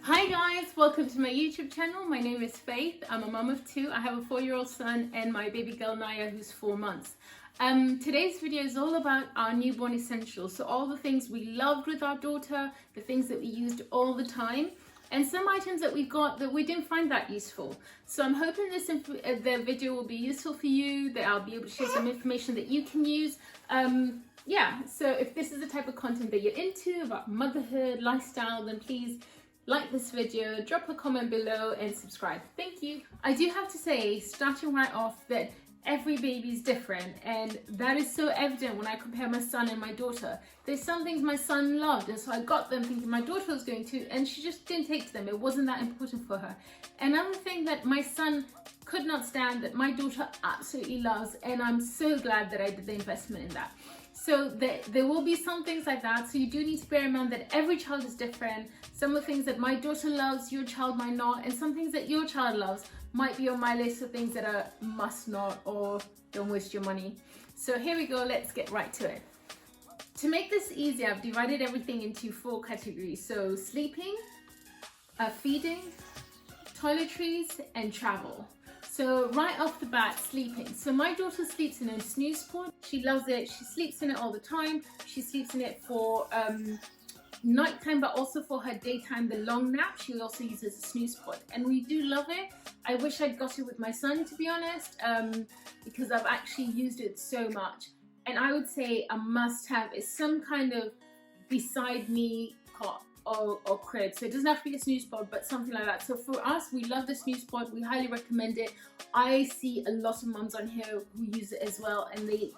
Hi guys, welcome to my YouTube channel. My name is Faith. I'm a mum of two. I have a 4-year-old son and my baby girl Naya, who's 4 months. Today's video is all about our newborn essentials. So all the things we loved with our daughter, the things that we used all the time, and some items that we got that we didn't find that useful. So I'm hoping the video will be useful for you, that I'll be able to share some information that you can use. So if this is the type of content that you're into about motherhood, lifestyle, then please like this video, drop a comment below and subscribe. Thank you. I do have to say, starting right off, that every baby is different, and that is so evident when I compare my son and my daughter. There's some things my son loved, and so I got them thinking my daughter was going to, and she just didn't take to them. It wasn't that important for her. Another thing that my son could not stand that my daughter absolutely loves, and I'm so glad that I did the investment in that. So there will be some things like that, so you do need to bear in mind that every child is different. Some of the things that my daughter loves, your child might not, and some things that your child loves might be on my list of things that are must not or don't waste your money. So here we go, let's get right to it. To make this easy, I've divided everything into 4 categories. So sleeping, feeding, toiletries, and travel. So right off the bat, sleeping. So my daughter sleeps in a snooze pod. She loves it. She sleeps in it all the time. She sleeps in it for nighttime, but also for her daytime, the long nap. She also uses a snooze pod, and we do love it. I wish I'd got it with my son, to be honest, because I've actually used it so much. And I would say a must-have is some kind of beside me cot or crib. So it doesn't have to be a snooze pod, but something like that. So for us, we love the snooze pod. We highly recommend it. I see a lot of mums on here who use it as well, and they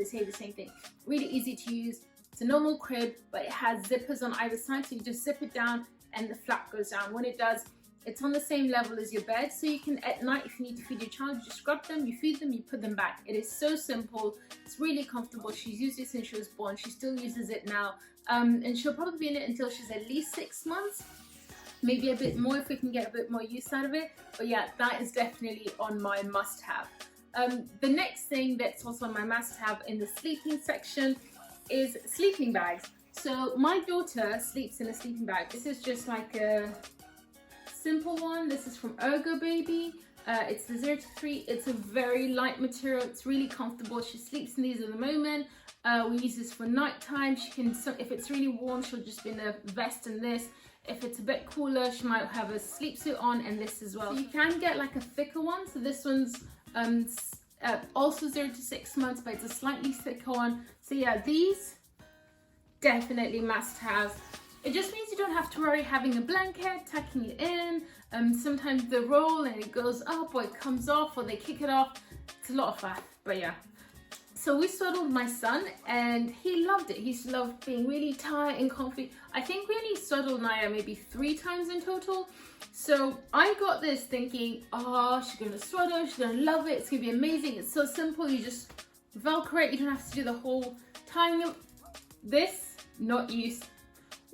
say the same thing. Really easy to use. It's a normal crib, but it has zippers on either side, so you just zip it down and the flap goes down. When it does, it's on the same level as your bed, so you can, at night, if you need to feed your child, you just scrub them, you feed them, you put them back. It is so simple. It's really comfortable. She's used it since she was born. She still uses it now, and she'll probably be in it until she's at least 6 months, maybe a bit more if we can get a bit more use out of it. But yeah, that is definitely on my must-have. The next thing that's also on my must-have in the sleeping section is sleeping bags. So my daughter sleeps in a sleeping bag. This is just like a simple one. This is from Ergo Baby. It's the 0 to 3. It's a very light material. It's really comfortable. She sleeps in these at the moment. We use this for nighttime. She can, if it's really warm, she'll just be in a vest and this. If it's a bit cooler, she might have a sleep suit on and this as well. So you can get like a thicker one. So this one's also 0 to 6 months, but it's a slightly thicker one. So yeah, these definitely must have. It just means you don't have to worry having a blanket, tucking it in. Sometimes they roll and it goes up, or it comes off, or they kick it off. It's a lot of faff, but yeah. So we swaddled my son and he loved it. He loved being really tight and comfy. I think we only swaddled Naya maybe 3 times in total. So I got this thinking, oh, she's gonna swaddle, she's gonna love it, it's gonna be amazing. It's so simple, you just Velcro it, you don't have to do the whole tying of this, not used.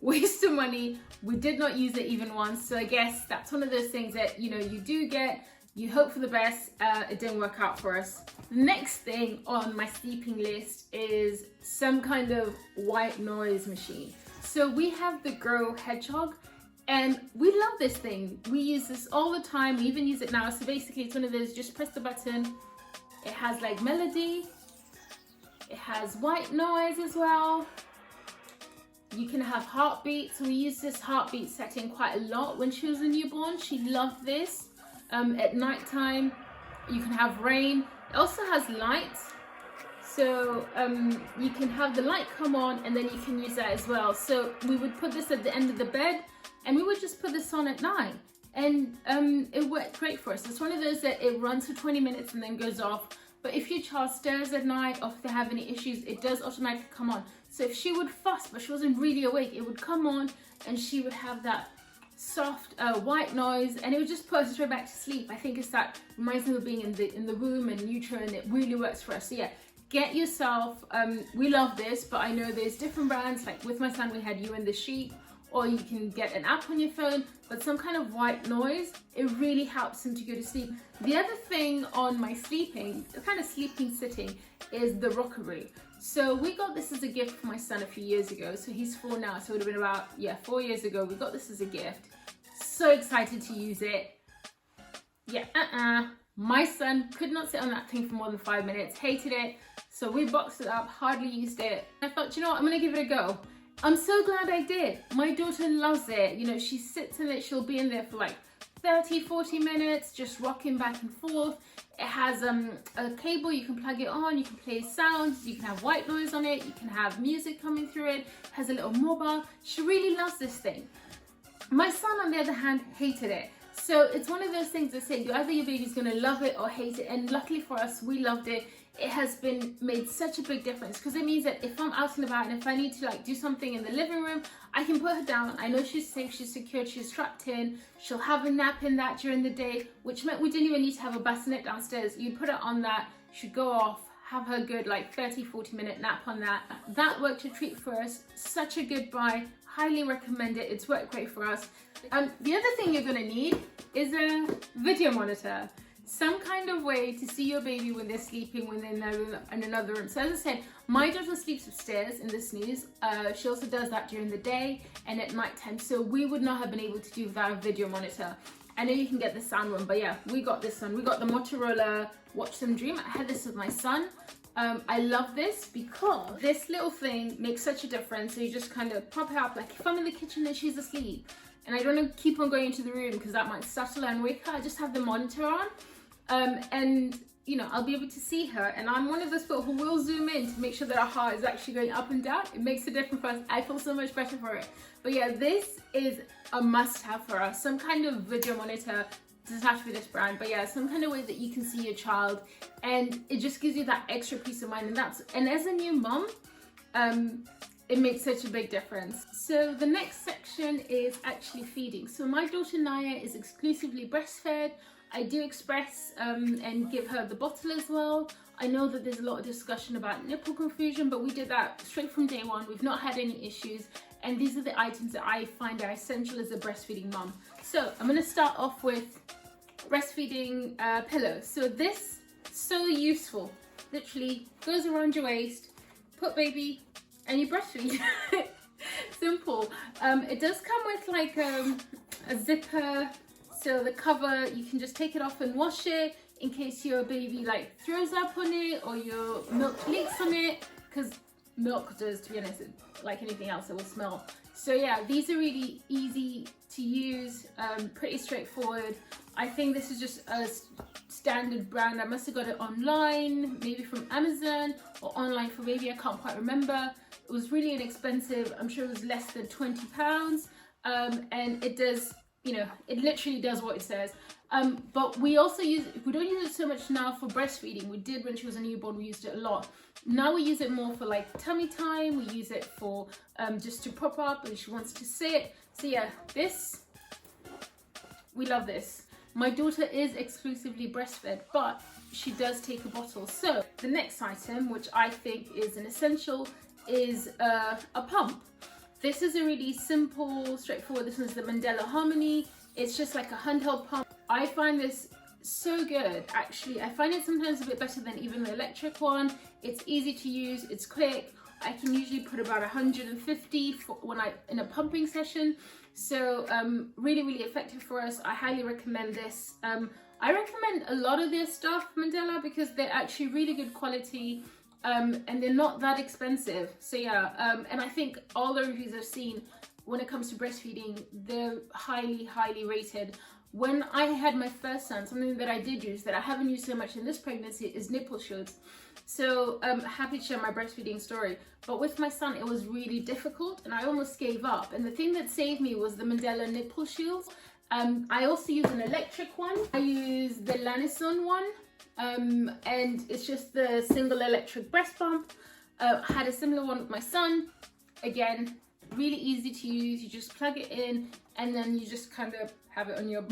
Waste of money. We did not use it even once. So I guess that's one of those things that, you do get, you hope for the best. It didn't work out for us. The next thing on my sleeping list is some kind of white noise machine. So we have the Grow Hedgehog, and we love this thing. We use this all the time. We even use it now. So basically it's one of those, just press the button. It has like melody. It has white noise as well. You can have heartbeat. So we use this heartbeat setting quite a lot when she was a newborn. She loved this. At nighttime, you can have rain. It also has lights. So you can have the light come on and then you can use that as well. So we would put this at the end of the bed and we would just put this on at night. And it worked great for us. It's one of those that it runs for 20 minutes and then goes off. But if your child stares at night or if they have any issues, it does automatically come on. So if she would fuss but she wasn't really awake, it would come on and she would have that soft white noise and it would just put her straight back to sleep. I think it's that reminds me of being in the room and neutral, and it really works for us. So yeah, get yourself, we love this, but I know there's different brands. Like with my son, we had You and the Sheep, or you can get an app on your phone, but some kind of white noise, it really helps him to go to sleep. The other thing on my sleeping, kind of sleeping sitting, is the rockery. So we got this as a gift for my son a few years ago. So he's 4 now, so it would have been about, 4 years ago. We got this as a gift. so excited to use it. Yeah, my son could not sit on that thing for more than 5 minutes, hated it. So we boxed it up, hardly used it. I thought, you know what, I'm gonna give it a go. I'm so glad I did. My daughter loves it. You know, she sits in it, she'll be in there for like 30, 40 minutes, just rocking back and forth. It has a cable, you can plug it on, you can play sounds, you can have white noise on it, you can have music coming through it, has a little mobile. She really loves this thing. My son, on the other hand, hated it. So it's one of those things that say either your baby's gonna love it or hate it, and luckily for us, we loved it. It has made such a big difference, because it means that if I'm out and about and if I need to like do something in the living room, I can put her down. I know she's safe, she's secured, she's strapped in. She'll have a nap in that during the day, which meant we didn't even need to have a bassinet downstairs. You put it on that, she'd go off, have her good like 30, 40 minute nap on that. That worked a treat for us. Such a good buy. Highly recommend it. It's worked great for us. The other thing you're gonna need is a video monitor. Some kind of way to see your baby when they're sleeping, when they're in another room. So as I said, my daughter sleeps upstairs in the snooze. She also does that during the day and at night time. So we would not have been able to do without a video monitor. I know you can get the sound one, but yeah, we got this one. We got the Motorola Watch Them Dream. I had this with my son. I love this because this little thing makes such a difference. So you just kind of pop it up, like if I'm in the kitchen and she's asleep and I don't want to keep on going into the room because that might startle and wake her, I just have the monitor on. And you know, I'll be able to see her, and I'm one of those people who will zoom in to make sure that our heart is actually going up and down. It makes a difference for us. I feel so much better for it. But yeah, this is a must-have for us. Some kind of video monitor. Doesn't have to be this brand, but yeah, some kind of way that you can see your child, and it just gives you that extra peace of mind. And as a new mom, it makes such a big difference. So the next section is actually feeding. So my daughter Naya is exclusively breastfed. I do express and give her the bottle as well. I know that there's a lot of discussion about nipple confusion, but we did that straight from day one. We've not had any issues. And these are the items that I find are essential as a breastfeeding mom. So I'm gonna start off with breastfeeding pillows. So this, so useful. Literally goes around your waist, put baby, and you breastfeed. Simple. It does come with like a zipper. So the cover, you can just take it off and wash it in case your baby like throws up on it or your milk leaks on it, because milk does, to be honest, like anything else, it will smell. So yeah, these are really easy to use, pretty straightforward. I think this is just a standard brand. I must have got it online, maybe from Amazon or online for baby, I can't quite remember. It was really inexpensive. I'm sure it was less than £20. And it does, you know, it literally does what it says. But we also we don't use it so much now for breastfeeding. We did when she was a newborn, we used it a lot. Now we use it more for like tummy time. We use it for just to prop up when she wants to sit. So yeah, this, we love this. My daughter is exclusively breastfed, but she does take a bottle. So the next item, which I think is an essential, is a pump. This is a really simple, straightforward. This one's the Mandela Harmony. It's just like a handheld pump. I find this so good, actually. I find it sometimes a bit better than even the electric one. It's easy to use, it's quick. I can usually put about 150 for when in a pumping session. So really, really effective for us. I highly recommend this. I recommend a lot of their stuff, Mandela, because they're actually really good quality. And they're not that expensive. So yeah, and I think all the reviews I've seen when it comes to breastfeeding, they're highly, highly rated. When I had my first son, something that I did use that I haven't used so much in this pregnancy is nipple shields. So I'm happy to share my breastfeeding story. But with my son, it was really difficult and I almost gave up. And the thing that saved me was the Mandela nipple shields. I also use an electric one. I use the Lanison one. And it's just the single electric breast pump. I had a similar one with my son. Again, really easy to use. You just plug it in and then you just kind of have it on your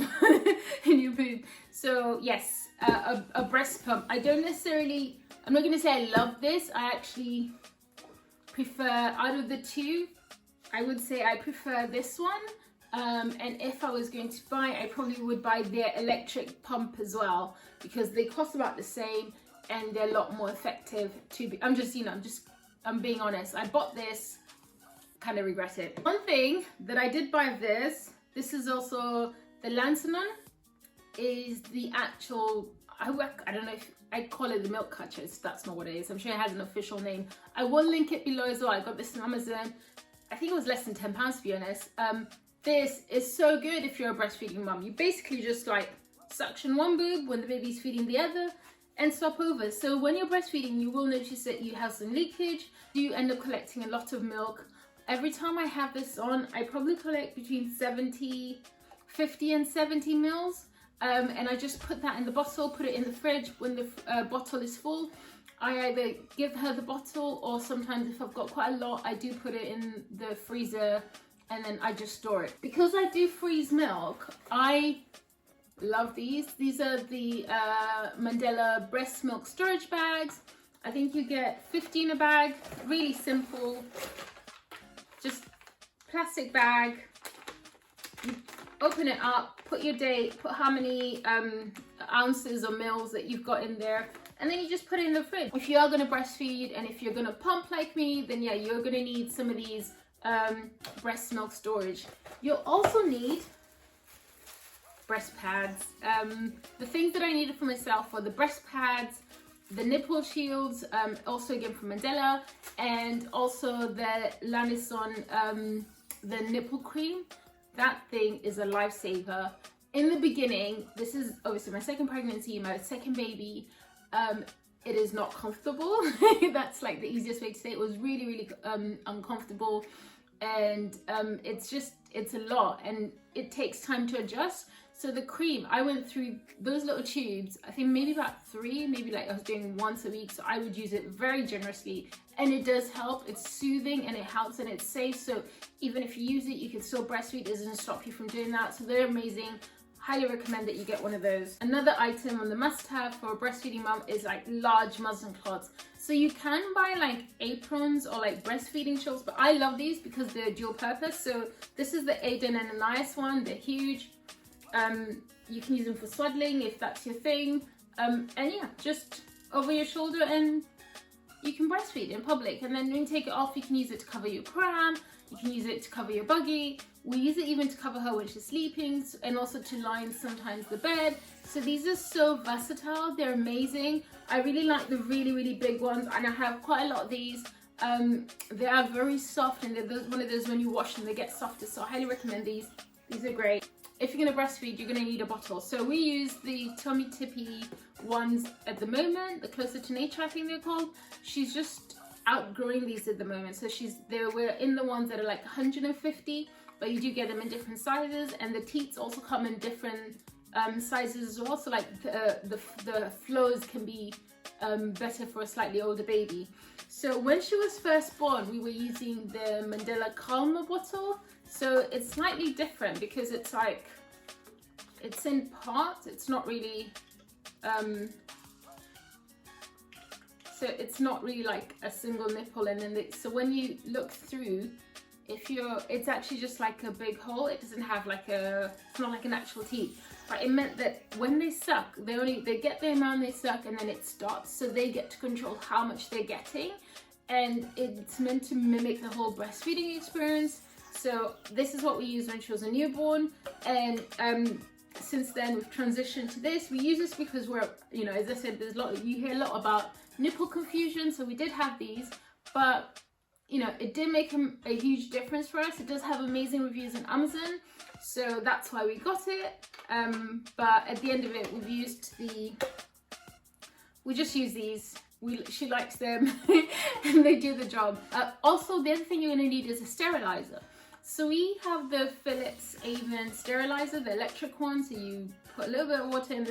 in your boob. So yes, a breast pump. I don't necessarily, I'm not going to say I love this. I actually prefer, out of the two, I would say I prefer this one. And if I was going to buy, I probably would buy their electric pump as well, because they cost about the same and they're a lot more effective to be, I'm being honest. I bought this, kind of regret it. One thing that I did buy of this, This is also the Lancenon, is the actual, I don't know if I call it the milk catchers. That's not what it is. I'm sure it has an official name. I will link it below as well. I got this on Amazon. I think it was less than £10 to be honest. This is so good if you're a breastfeeding mum. You basically just like suction one boob when the baby's feeding the other and swap over. So when you're breastfeeding, you will notice that you have some leakage. You end up collecting a lot of milk. Every time I have this on, I probably collect between 50 and 70 mils. And I just put that in the bottle, put it in the fridge. When the bottle is full, I either give her the bottle, or sometimes if I've got quite a lot, I do put it in the freezer and then I just store it. Because I do freeze milk, I love these. These are the Mandela breast milk storage bags. I think you get 15 a bag, really simple. Just plastic bag. You open it up, put your date, put how many ounces or mils that you've got in there, and then you just put it in the fridge. If you are going to breastfeed and if you're going to pump like me, then yeah, you're going to need some of these breast milk storage. You'll also need breast pads. The things that I needed for myself were the breast pads, the nipple shields, also again from Mandela, and also the Lanison, the nipple cream. That thing is a lifesaver. In the beginning, this is obviously my second pregnancy, my second baby. It is not comfortable. That's like the easiest way to say it. It was really, really uncomfortable. And it's a lot and it takes time to adjust. So the cream, I went through those little tubes, I think maybe about 3, maybe like I was doing once a week. So I would use it very generously and it does help. It's soothing and it helps and it's safe. So even if you use it, you can still breastfeed. It doesn't stop you from doing that. So they're amazing. Highly recommend that you get one of those. Another item on the must-have for a breastfeeding mum is like large muslin cloths. So you can buy like aprons or like breastfeeding shawls, but I love these because they're dual purpose. So this is the Aiden and Anais one. They're huge. You can use them for swaddling if that's your thing. And yeah, just over your shoulder and you can breastfeed in public. And then when you take it off, you can use it to cover your pram. You can use it to cover your buggy. We use it even to cover her when she's sleeping and also to line sometimes the bed. So these are so versatile. They're amazing. I really like the really, really big ones and I have quite a lot of these. They are very soft and they're one of those when you wash them, they get softer. So I highly recommend these. These are great. If you're going to breastfeed, you're going to need a bottle. So we use the Tummy Tippy ones at the moment, the Closer to Nature I think they're called. She's just outgrowing these at the moment. So we're in the ones that are like 150, but you do get them in different sizes, and the teats also come in different sizes as well. So like the flows can be better for a slightly older baby. So when she was first born, we were using the Mandela Calma bottle. So it's slightly different because it's like, it's in parts, it's not really, so it's not really like a single nipple. And then, so when you look through, it's actually just like a big hole. It doesn't have like it's not like an actual teat. But it meant that when they suck, they get the amount they suck and then it stops. So they get to control how much they're getting. And it's meant to mimic the whole breastfeeding experience. So this is what we used when she was a newborn, and since then we've transitioned to this. We use this because we're, you know, as I said, you hear a lot about nipple confusion, so we did have these, but you know, it did make a huge difference for us. It does have amazing reviews on Amazon, so that's why we got it. But at the end of it, we just use these. She likes them and they do the job. Also, the other thing you're going to need is a sterilizer. So we have the Philips Avon sterilizer, the electric one. So you put a little bit of water in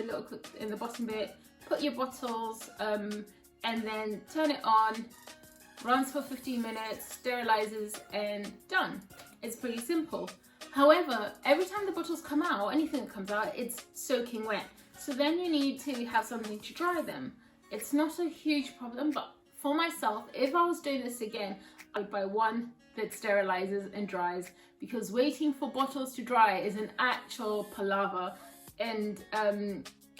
the bottom bit, put your bottles, and then turn it on, runs for 15 minutes, sterilizes, and done. It's pretty simple. However, every time the bottles come out, anything that comes out, it's soaking wet. So then you need to have something to dry them. It's not a huge problem, but for myself, if I was doing this again, I'd buy one that sterilizes and dries, because waiting for bottles to dry is an actual palaver. And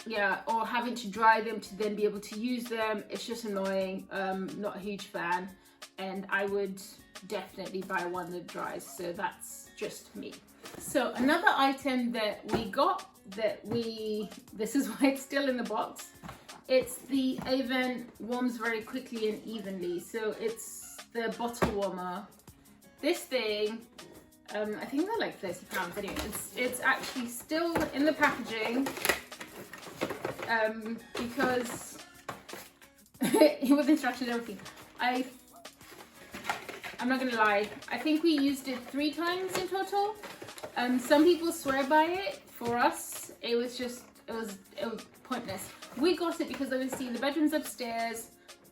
yeah, or having to dry them to then be able to use them, it's just annoying. Not a huge fan, and I would definitely buy one that dries. So that's just me. So another item that we got this is why it's still in the box. It's the Avent warms very quickly and evenly. So it's the bottle warmer. This thing, I think they're like £30 anyway. It's actually still in the packaging because with instructions and everything. I'm not gonna lie, I think we used it 3 times in total. Some people swear by it. For us, it was pointless. We got it because obviously the bedroom's upstairs.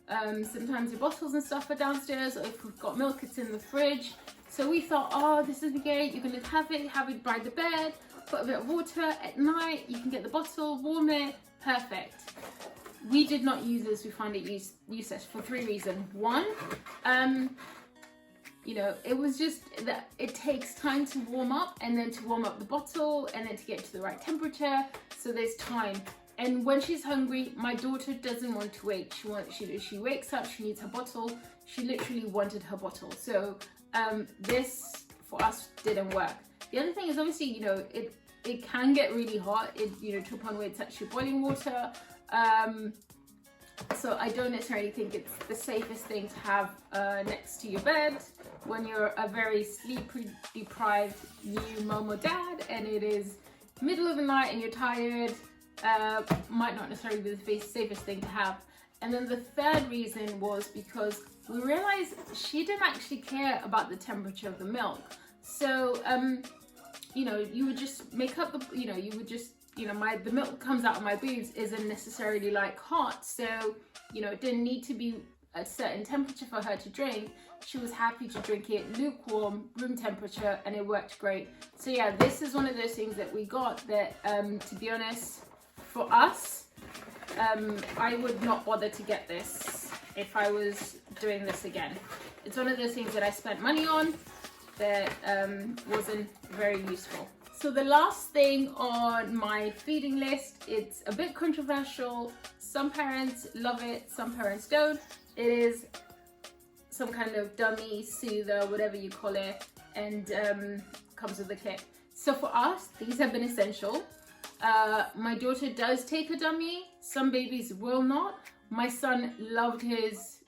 Sometimes your bottles and stuff are downstairs, or if we've got milk, it's in the fridge. So we thought, oh, this is great. You're gonna have it by the bed, put a bit of water at night. You can get the bottle, warm it, perfect. We did not use this. We find it useless for 3 reasons. One, you know, it was just that it takes time to warm up, and then to warm up the bottle, and then to get to the right temperature. So there's time. And when she's hungry, my daughter doesn't want to wait. She wakes up, she needs her bottle. She literally wanted her bottle. So this for us didn't work. The other thing is obviously, you know, it can get really hot. You know, to a point where it's actually boiling water. So I don't necessarily think it's the safest thing to have next to your bed when you're a very sleep deprived new mom or dad, and it is middle of the night and you're tired. Might not necessarily be the safest thing to have. And then the third reason was because we realized she didn't actually care about the temperature of the milk. So you know, you would just make up the, you know, you would just, you know, the milk comes out of my boobs isn't necessarily like hot, so you know, it didn't need to be a certain temperature for her to drink. She was happy to drink it lukewarm, room temperature, and it worked great. So yeah, this is one of those things that we got that to be honest, for us, I would not bother to get this if I was doing this again. It's one of those things that I spent money on that wasn't very useful. So the last thing on my feeding list, it's a bit controversial. Some parents love it, some parents don't. It is some kind of dummy, soother, whatever you call it, and comes with a clip. So for us, these have been essential. My daughter does take a dummy. Some babies will not. My son loved his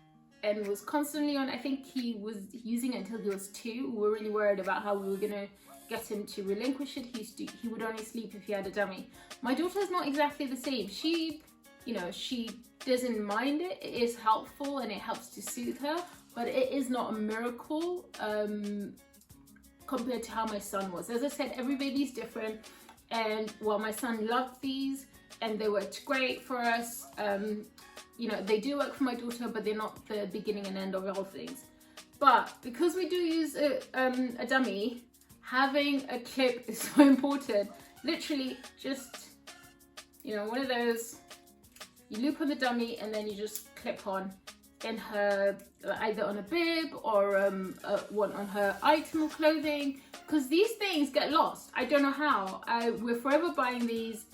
and was constantly on. I think he was using it until he was 2. We were really worried about how we were gonna get him to relinquish it. He would only sleep if he had a dummy. My daughter's not exactly the same. She, you know, she doesn't mind it. It is helpful and it helps to soothe her, but it is not a miracle compared to how my son was. As I said, every baby's different, and while my son loved these and they worked great for us, you know, they do work for my daughter, but they're not the beginning and end of all things. But because we do use a dummy, having a clip is so important. Literally just, you know, one of those, you loop on the dummy and then you just clip on in her, either on a bib or one on her item of clothing, because these things get lost. I don't know how. We're forever buying these.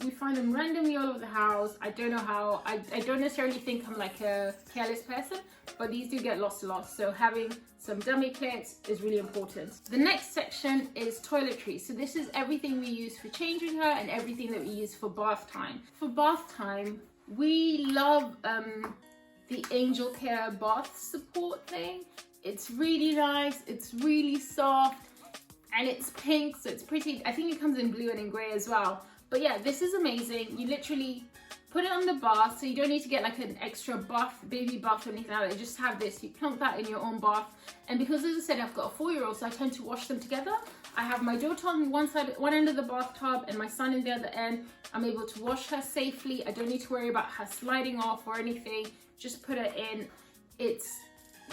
We find them randomly all over the house. I don't know how. I don't necessarily think I'm like a careless person, but these do get lost a lot. So having some dummy clips is really important. The next section is toiletries. So this is everything we use for changing her and everything that we use for bath time. For bath time, we love the Angel Care bath support thing. It's really nice. It's really soft and it's pink, so it's pretty. I think it comes in blue and in grey as well. But yeah, this is amazing. You literally put it on the bath, so you don't need to get like an extra baby bath or anything like that. You just have this, you plunk that in your own bath. And because as I said, I've got a 4-year-old, so I tend to wash them together. I have my daughter on one end of the bathtub and my son in the other end. I'm able to wash her safely. I don't need to worry about her sliding off or anything. Just put it in. It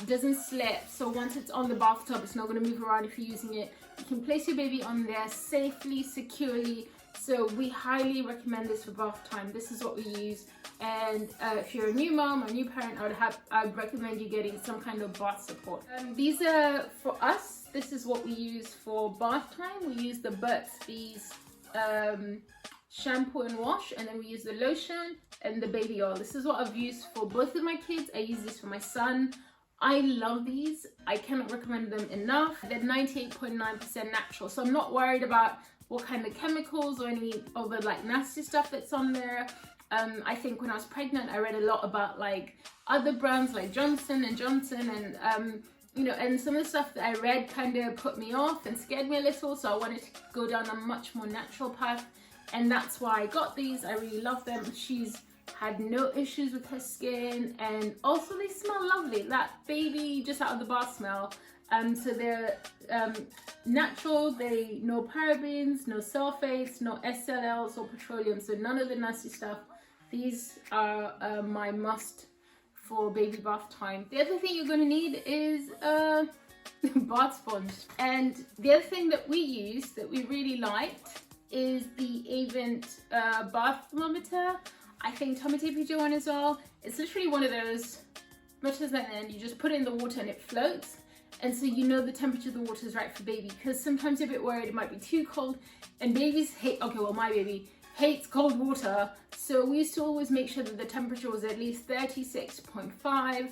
doesn't slip, so once it's on the bathtub, it's not going to move around if you're using it. You can place your baby on there safely, securely. So we highly recommend this for bath time. This is what we use. And if you're a new mom or new parent, I'd recommend you getting some kind of bath support. These are, for us, this is what we use for bath time. We use the Burt's Bees shampoo and wash, and then we use the lotion and the baby oil. This is what I've used for both of my kids. I use this for my son I love these. I cannot recommend them enough. They're 98.9% natural, so I'm not worried about what kind of chemicals or any other like nasty stuff that's on there. I think when I was pregnant, I read a lot about like other brands like Johnson and Johnson, and you know, and some of the stuff that I read kind of put me off and scared me a little, so I wanted to go down a much more natural path, and that's why I got these. I really love them. She's had no issues with her skin, and also they smell lovely. That baby just out of the bath smell. So they're natural, they no parabens, no sulfates, no SLLs or petroleum, so none of the nasty stuff. These are my must for baby bath time. The other thing you're going to need is a bath sponge. And the other thing that we use that we really liked is the Avent bath thermometer. I think Tommy T do one as well. It's literally one of those, much as that end, you just put it in the water and it floats. And so you know the temperature of the water is right for baby, because sometimes you're a bit worried it might be too cold, and babies hate, okay, well my baby hates cold water. So we used to always make sure that the temperature was at least 36.5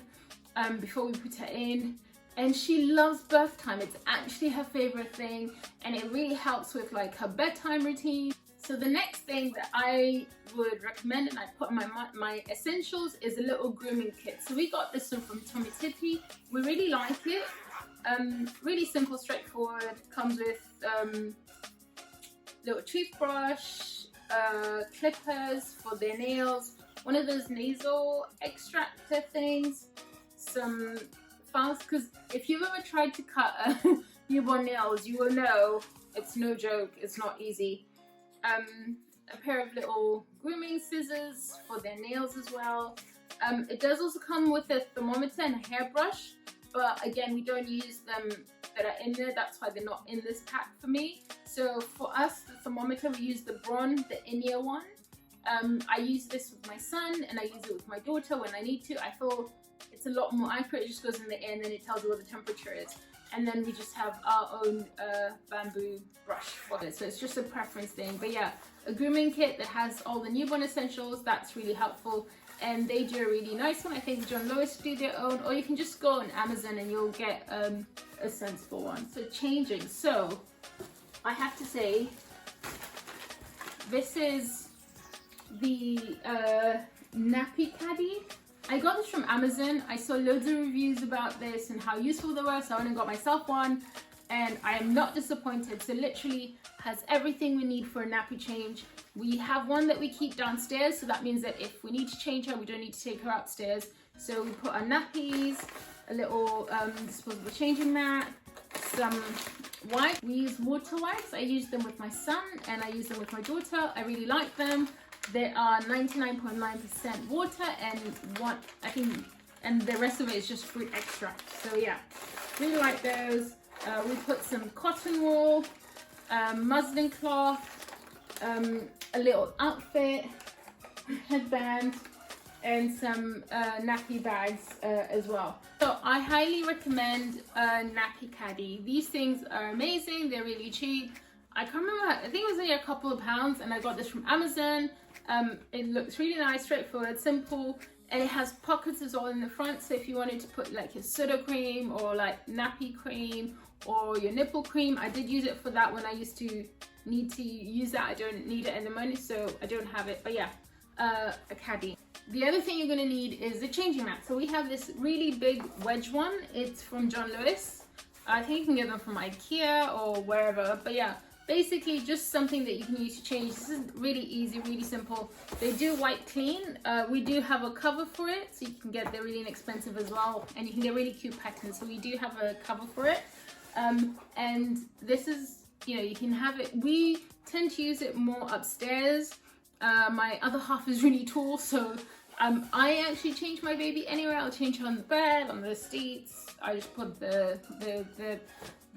before we put her in. And she loves birth time. It's actually her favorite thing, and it really helps with like her bedtime routine. So the next thing that I would recommend, and I put in my essentials, is a little grooming kit. So we got this one from Tommy Tippy. We really like it. Really simple, straightforward. Comes with little toothbrush, clippers for their nails, one of those nasal extractor things, some files, because if you've ever tried to cut newborn nails, you will know it's no joke, it's not easy. A pair of little grooming scissors for their nails as well. It does also come with a thermometer and a hairbrush, but again, we don't use them that are in there. That's why they're not in this pack for me. So for us, the thermometer, we use the Braun, the in-ear one. I use this with my son, and I use it with my daughter when I need to. I feel it's a lot more accurate. It just goes in the ear and then it tells you what the temperature is. And then we just have our own bamboo brush for it. So it's just a preference thing. But yeah, a grooming kit that has all the newborn essentials, that's really helpful. And they do a really nice one. I think John Lewis do their own, or you can just go on Amazon and you'll get a sensible one. So changing. So I have to say, this is the Nappy Caddy. I got this from Amazon. I saw loads of reviews about this and how useful they were, so I went and got myself one, and I am not disappointed. So literally has everything we need for a nappy change. We have one that we keep downstairs, so that means that if we need to change her, we don't need to take her upstairs. So we put our nappies, a little disposable changing mat, some wipes. We use water wipes. I use them with my son and I use them with my daughter. I really like them. They are 99.9% water and and the rest of it is just fruit extract. So yeah, really like those. We put some cotton wool, muslin cloth, a little outfit, headband, and some nappy bags as well. So I highly recommend Nappy Caddy. These things are amazing. They're really cheap. I can't remember, I think it was only a couple of pounds, and I got this from Amazon. It looks really nice, straightforward, simple, and it has pockets as well in the front. So if you wanted to put like your soda cream or like nappy cream or your nipple cream, I did use it for that when I used to need to use that. I don't need it at the moment, so I don't have it, but yeah, a caddy. The other thing you're going to need is a changing mat. So we have this really big wedge one. It's from John Lewis. I think you can get them from IKEA or wherever, but yeah, basically just something that you can use to change. This is really easy, really simple. They do wipe clean. We do have a cover for it, so you can get, they're really inexpensive as well, and you can get really cute patterns. So we do have a cover for it, and this is, you know, you can have it. We tend to use it more upstairs. My other half is really tall, so I actually change my baby anywhere. I'll change her on the bed, on the seats. I just put the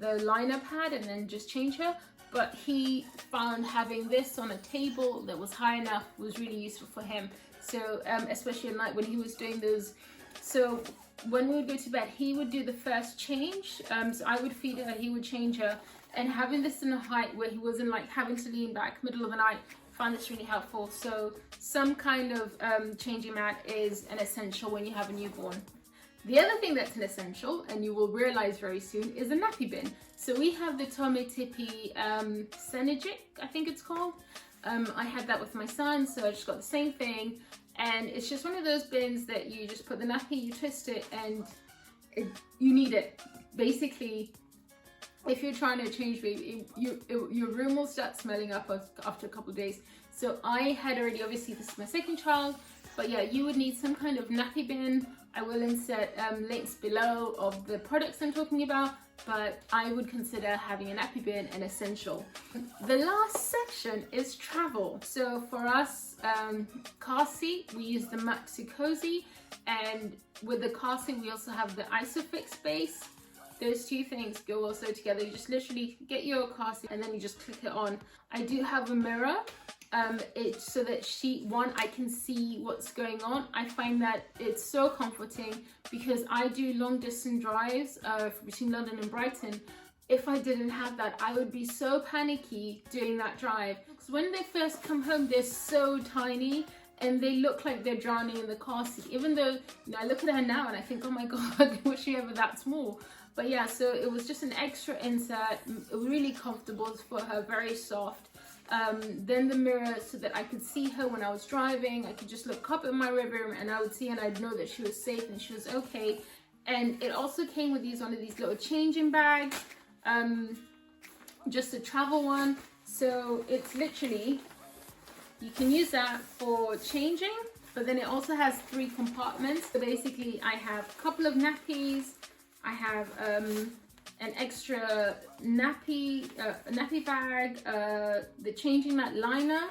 liner pad and then just change her. But he found having this on a table that was high enough was really useful for him. So especially at night when he was doing those. So when we would go to bed, he would do the first change. So I would feed her, he would change her. And having this in a height where he wasn't like having to lean back middle of the night, I found this really helpful. So some kind of changing mat is an essential when you have a newborn. The other thing that's an essential, and you will realize very soon, is a nappy bin. So we have the Toiletries Synergic, I think it's called. I had that with my son, so I just got the same thing. And it's just one of those bins that you just put the nappy, you twist it, and you need it. Basically, if you're trying to change baby, your room will start smelling up after a couple of days. So I had already, obviously this is my second child, but yeah, you would need some kind of nappy bin. I will insert links below of the products I'm talking about, but I would consider having a nappy bin an essential. The last section is travel. So for us, car seat, we use the Maxi Cozy, and with the car seat, we also have the Isofix base. Those two things go also together. You just literally get your car seat and then you just click it on. I do have a mirror. It's so that I can see what's going on. I find that it's so comforting because I do long distance drives between London and Brighton. If I didn't have that, I would be so panicky doing that drive. Because when they first come home, they're so tiny and they look like they're drowning in the car seat. Even though, you know, I look at her now and I think, oh my God, I wish she ever that small. But yeah, so it was just an extra insert, really comfortable for her, very soft. Then the mirror so that I could see her when I was driving. I could just look up in my rear view and I would see her and I'd know that she was safe and she was okay. And it also came with one of these little changing bags, just a travel one. So it's literally, you can use that for changing, but then it also has 3 compartments. So basically I have a couple of nappies, I have an extra nappy bag, the changing mat liner,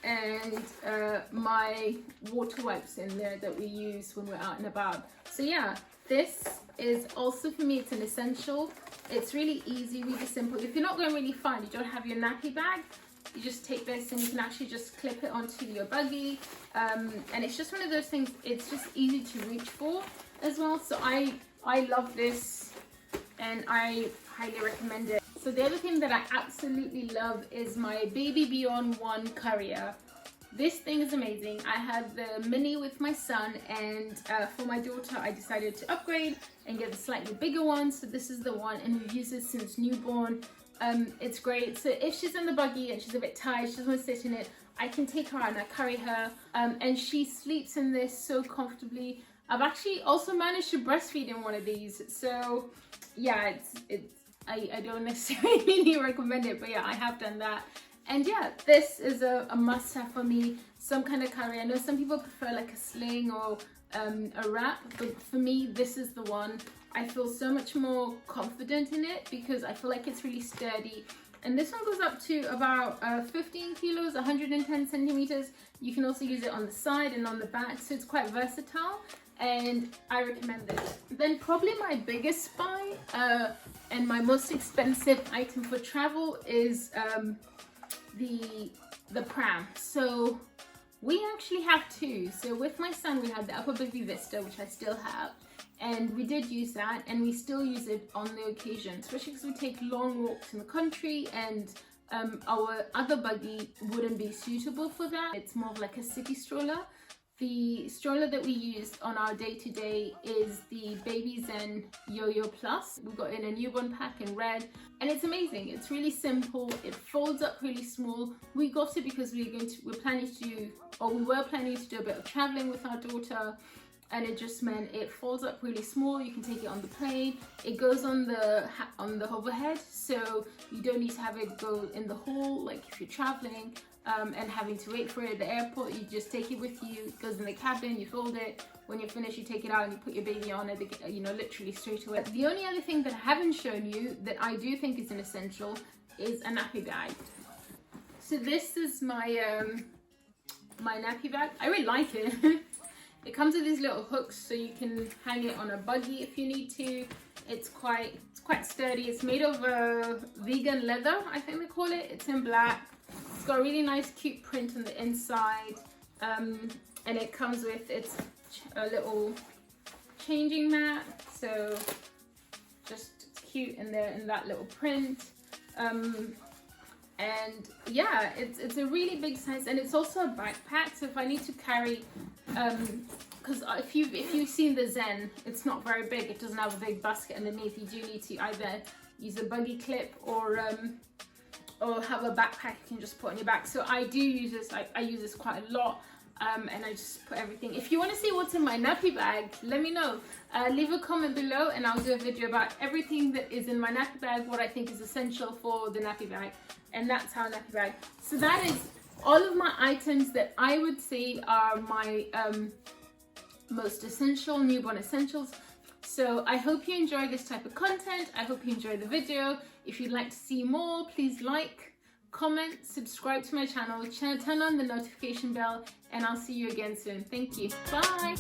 and my water wipes in there that we use when we're out and about. So yeah, this is also, for me, it's an essential. It's really easy, really simple. If you're not going really far and you don't have your nappy bag, you just take this and you can actually just clip it onto your buggy. And it's just one of those things, it's just easy to reach for as well. So I love this and I highly recommend it. So the other thing that I absolutely love is my Baby Beyond 1 Courier. This thing is amazing. I had the mini with my son, and for my daughter I decided to upgrade and get a slightly bigger one. So this is the one, and we've used it since newborn. It's great. So if she's in the buggy and she's a bit tired, she doesn't want to sit in it, I can take her out and I carry her, and she sleeps in this so comfortably. I've actually also managed to breastfeed in one of these. So yeah, I don't necessarily recommend it, but yeah, I have done that. And yeah, this is a must-have for me, some kind of carrier. I know some people prefer like a sling or a wrap, but for me, this is the one. I feel so much more confident in it because I feel like it's really sturdy. And this one goes up to about 15 kilos, 110 centimeters. You can also use it on the side and on the back, so it's quite versatile, and I recommend this. Then probably my biggest buy and my most expensive item for travel is the pram. So we actually have 2. So with my son, we had the Upper Baby Vista, which I still have, and we did use that, and we still use it on the occasion, especially because we take long walks in the country, and our other buggy wouldn't be suitable for that. It's more of like a city stroller. The stroller that we use on our day-to-day is the Baby Zen Yo-Yo Plus. We got in a newborn pack in red, and it's amazing. It's really simple. It folds up really small. We got it because we were planning to do a bit of traveling with our daughter, and it just meant it folds up really small. You can take it on the plane. It goes on the hoverhead, so you don't need to have it go in the hall like if you're traveling. And having to wait for it at the airport. You just take it with you. It goes in the cabin, you fold it. When you're finished, you take it out and you put your baby on it, you know, literally straight away. The only other thing that I haven't shown you that I do think is an essential is a nappy bag. So this is my my nappy bag. I really like it. It comes with these little hooks so you can hang it on a buggy if you need to. It's quite sturdy. It's made of vegan leather, I think they call it. It's in black. It's got a really nice cute print on the inside, and it comes with a little changing mat, so just it's cute in there in that little print. And yeah, it's a really big size, and it's also a backpack, so if I need to carry because if you've seen the Zen, it's not very big. It doesn't have a big basket underneath. You do need to either use a buggy clip or have a backpack you can just put on your back. So I do use this. I use this quite a lot. And I just put everything. If you want to see what's in my nappy bag, let me know. Leave a comment below and I'll do a video about everything that is in my nappy bag, what I think is essential for the nappy bag. And that's our nappy bag. So that is all of my items that I would say are my most essential newborn essentials. So I hope you enjoy this type of content. I hope you enjoy the video. If you'd like to see more, please like, comment, subscribe to my channel, turn on the notification bell, and I'll see you again soon. Thank you. Bye.